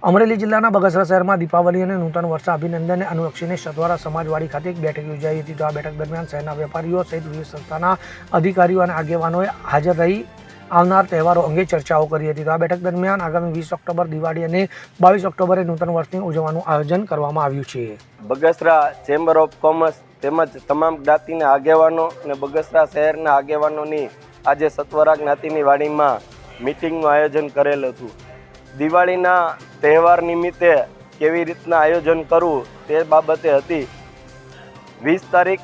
અમરેલી જિલ્લાના બગસરા શહેરમાં દીપાવલી અને નૂતન વર્ષ અભિનંદનને અનુલક્ષીને સતવારા સમાજવાડી ખાતે એક બેઠક યોજાઈ હતી. તો આ બેઠક દરમિયાન શહેરના વેપારીઓ સહિત વિવિધ સંસ્થાના અધિકારીઓ અને આગેવાનોએ હાજર રહી આવનાર તહેવારો અંગે ચર્ચાઓ કરી હતી. તો આ બેઠક દરમિયાન આગામી 20 ઓક્ટોબર દિવાળી અને 22 ઓક્ટોબરે નૂતન વર્ષની ઉજવવાનું આયોજન કરવામાં આવ્યું છે. બગસરા ચેમ્બર ઓફ કોમર્સ તેમજ તમામ જ્ઞાતિના આગેવાનો અને બગસરા શહેરના આગેવાનોની આજે સત્વરા જ્ઞાતિની વાડીમાં મિટિંગનું આયોજન કરેલ હતું. દિવાળીના તહેવાર નિમિત્તે કેવી રીતના આયોજન કરવું તે બાબતે હતી. 20 તારીખ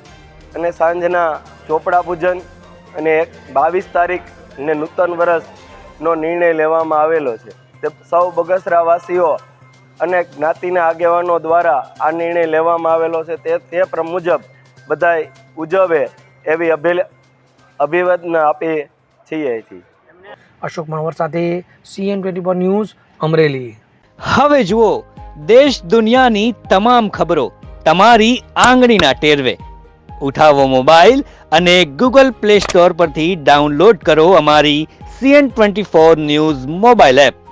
અને સાંજના ચોપડા પૂજન અને 22 તારીખ ને નૂતન વર્ષનો નિર્ણય લેવામાં આવેલો છે. તે સૌ બગસરાવાસીઓ અને જ્ઞાતિના આગેવાનો દ્વારા આ નિર્ણય લેવામાં આવેલો છે. તે મુજબ બધાય ઉજવે એવી અભિવાદન આપીએ છીએ. અશોક મણવર સાથે CN24 ન્યૂઝ અમરેલી. હવે જુઓ દેશ દુનિયાની તમામ ખબરો તમારી આંગળીના ટેરવે. ઉઠાવો મોબાઈલ અને Google Play Store પરથી ડાઉનલોડ કરો અમારી CN24 ન્યૂઝ મોબાઈલ એપ.